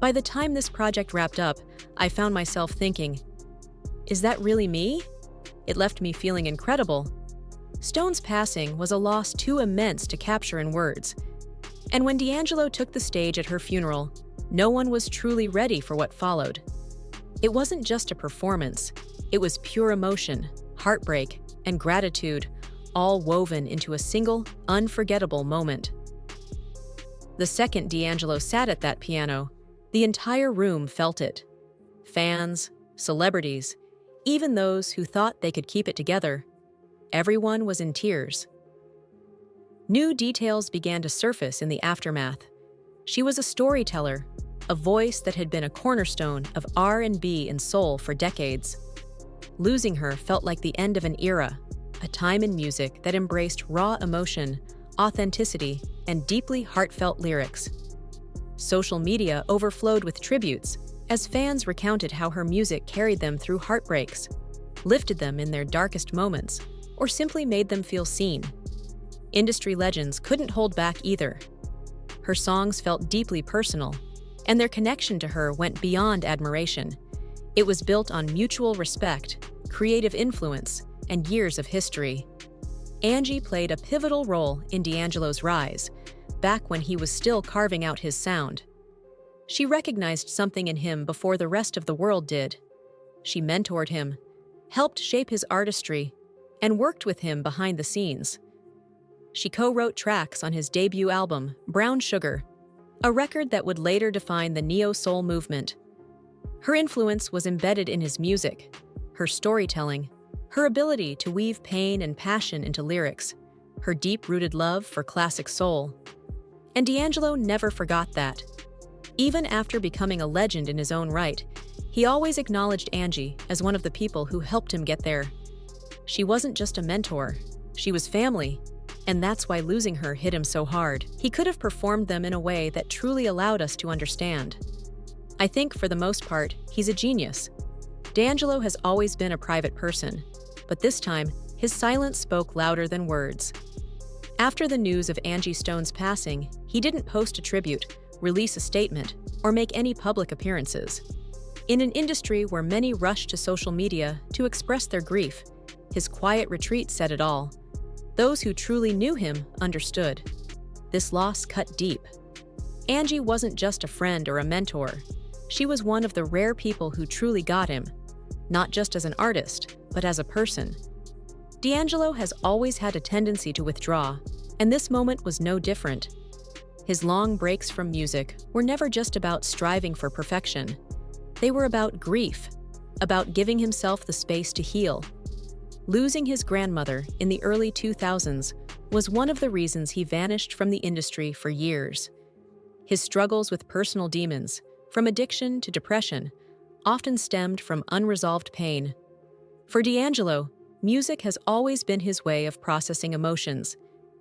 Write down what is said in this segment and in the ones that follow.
By the time this project wrapped up, I found myself thinking, is that really me? It left me feeling incredible. Stone's passing was a loss too immense to capture in words. And when D'Angelo took the stage at her funeral, no one was truly ready for what followed. It wasn't just a performance, it was pure emotion, heartbreak, and gratitude, all woven into a single, unforgettable moment. The second D'Angelo sat at that piano, the entire room felt it. Fans, celebrities, even those who thought they could keep it together. Everyone was in tears. New details began to surface in the aftermath. She was a storyteller, a voice that had been a cornerstone of R&B and soul for decades. Losing her felt like the end of an era, a time in music that embraced raw emotion, authenticity, and deeply heartfelt lyrics. Social media overflowed with tributes as fans recounted how her music carried them through heartbreaks, lifted them in their darkest moments, or simply made them feel seen. Industry legends couldn't hold back either. Her songs felt deeply personal, and their connection to her went beyond admiration. It was built on mutual respect, creative influence, and years of history. Angie played a pivotal role in D'Angelo's rise, back when he was still carving out his sound. She recognized something in him before the rest of the world did. She mentored him, helped shape his artistry, and worked with him behind the scenes. She co-wrote tracks on his debut album, Brown Sugar, a record that would later define the neo-soul movement. Her influence was embedded in his music, her storytelling, her ability to weave pain and passion into lyrics, her deep-rooted love for classic soul. And D'Angelo never forgot that. Even after becoming a legend in his own right, he always acknowledged Angie as one of the people who helped him get there. She wasn't just a mentor, she was family, and that's why losing her hit him so hard. He could have performed them in a way that truly allowed us to understand. I think, for the most part, he's a genius. D'Angelo has always been a private person, but this time, his silence spoke louder than words. After the news of Angie Stone's passing, he didn't post a tribute, release a statement, or make any public appearances. In an industry where many rush to social media to express their grief, his quiet retreat said it all. Those who truly knew him understood. This loss cut deep. Angie wasn't just a friend or a mentor. She was one of the rare people who truly got him, not just as an artist, but as a person. D'Angelo has always had a tendency to withdraw, and this moment was no different. His long breaks from music were never just about striving for perfection. They were about grief, about giving himself the space to heal. Losing his grandmother in the early 2000s was one of the reasons he vanished from the industry for years. His struggles with personal demons, from addiction to depression, often stemmed from unresolved pain. For D'Angelo, music has always been his way of processing emotions,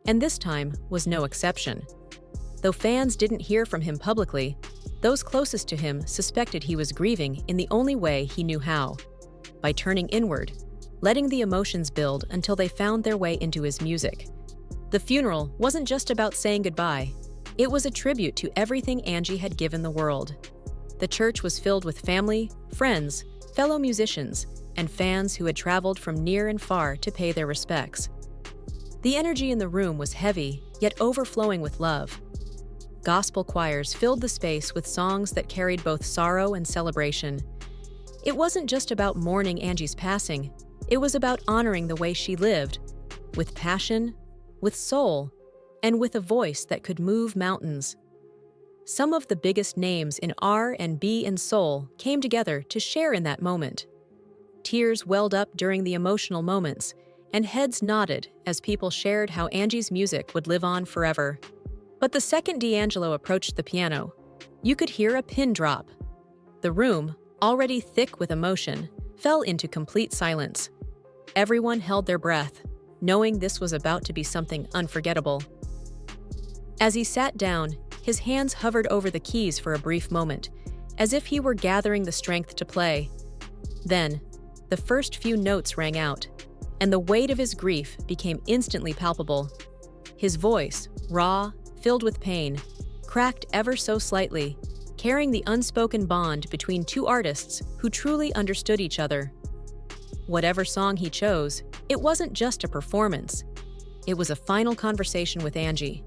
and this time was no exception. Though fans didn't hear from him publicly, those closest to him suspected he was grieving in the only way he knew how, by turning inward, letting the emotions build until they found their way into his music. The funeral wasn't just about saying goodbye. It was a tribute to everything Angie had given the world. The church was filled with family, friends, fellow musicians, and fans who had traveled from near and far to pay their respects. The energy in the room was heavy, yet overflowing with love. Gospel choirs filled the space with songs that carried both sorrow and celebration. It wasn't just about mourning Angie's passing. It was about honoring the way she lived, with passion, with soul, and with a voice that could move mountains. Some of the biggest names in R&B and soul came together to share in that moment. Tears welled up during the emotional moments, and heads nodded as people shared how Angie's music would live on forever. But the second D'Angelo approached the piano, you could hear a pin drop. The room, already thick with emotion, fell into complete silence. Everyone held their breath, knowing this was about to be something unforgettable. As he sat down, his hands hovered over the keys for a brief moment, as if he were gathering the strength to play. Then, the first few notes rang out, and the weight of his grief became instantly palpable. His voice, raw, filled with pain, cracked ever so slightly, carrying the unspoken bond between two artists who truly understood each other. Whatever song he chose, it wasn't just a performance. It was a final conversation with Angie.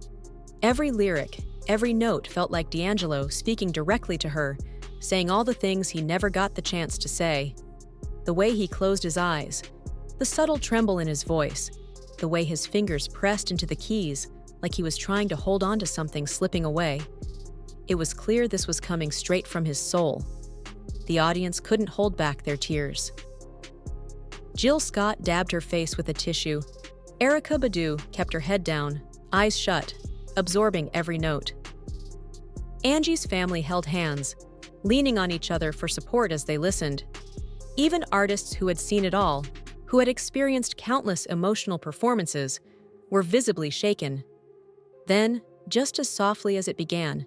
Every lyric, every note felt like D'Angelo speaking directly to her, saying all the things he never got the chance to say. The way he closed his eyes, the subtle tremble in his voice, the way his fingers pressed into the keys like he was trying to hold on to something slipping away. It was clear this was coming straight from his soul. The audience couldn't hold back their tears. Jill Scott dabbed her face with a tissue. Erykah Badu kept her head down, eyes shut, absorbing every note. Angie's family held hands, leaning on each other for support as they listened. Even artists who had seen it all, who had experienced countless emotional performances, were visibly shaken. Then, just as softly as it began,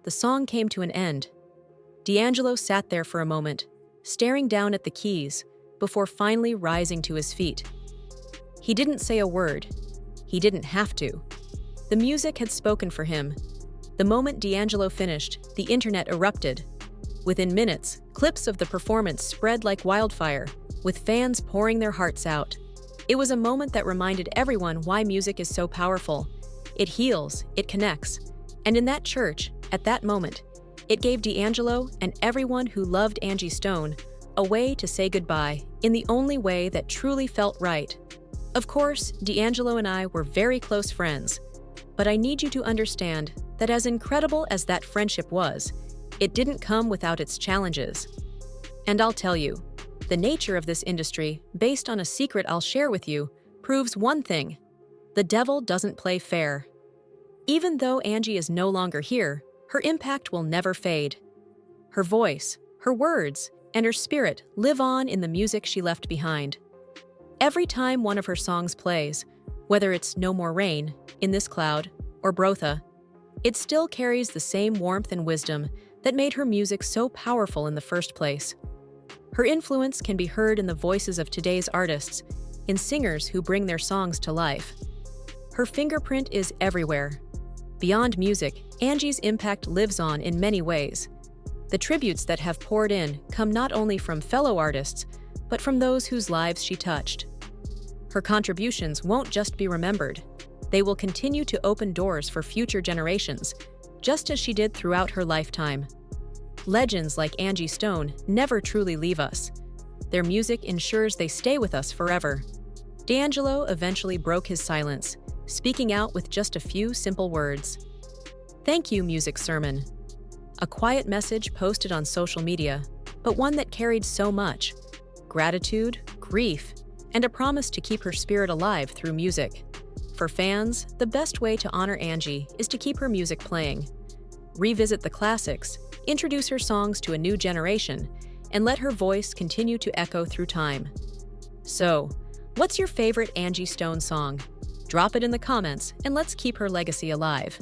the song came to an end. D'Angelo sat there for a moment, staring down at the keys, before finally rising to his feet. He didn't say a word. He didn't have to. The music had spoken for him. The moment D'Angelo finished, the internet erupted. Within minutes, clips of the performance spread like wildfire, with fans pouring their hearts out. It was a moment that reminded everyone why music is so powerful. It heals, it connects. And in that church, at that moment, it gave D'Angelo and everyone who loved Angie Stone a way to say goodbye in the only way that truly felt right. Of course, D'Angelo and I were very close friends, but I need you to understand that as incredible as that friendship was, it didn't come without its challenges. And I'll tell you, the nature of this industry, based on a secret I'll share with you, proves one thing: the devil doesn't play fair. Even though Angie is no longer here, her impact will never fade. Her voice, her words, and her spirit live on in the music she left behind. Every time one of her songs plays, whether it's No More Rain, In This Cloud, or Brotha, it still carries the same warmth and wisdom that made her music so powerful in the first place. Her influence can be heard in the voices of today's artists, in singers who bring their songs to life. Her fingerprint is everywhere. Beyond music, Angie's impact lives on in many ways. The tributes that have poured in come not only from fellow artists, but from those whose lives she touched. Her contributions won't just be remembered. They will continue to open doors for future generations, just as she did throughout her lifetime. Legends like Angie Stone never truly leave us. Their music ensures they stay with us forever. D'Angelo eventually broke his silence, speaking out with just a few simple words. "Thank you, music sermon." A quiet message posted on social media, but one that carried so much: gratitude, grief, and a promise to keep her spirit alive through music. For fans, the best way to honor Angie is to keep her music playing. Revisit the classics, introduce her songs to a new generation, and let her voice continue to echo through time. So, what's your favorite Angie Stone song? Drop it in the comments, and let's keep her legacy alive.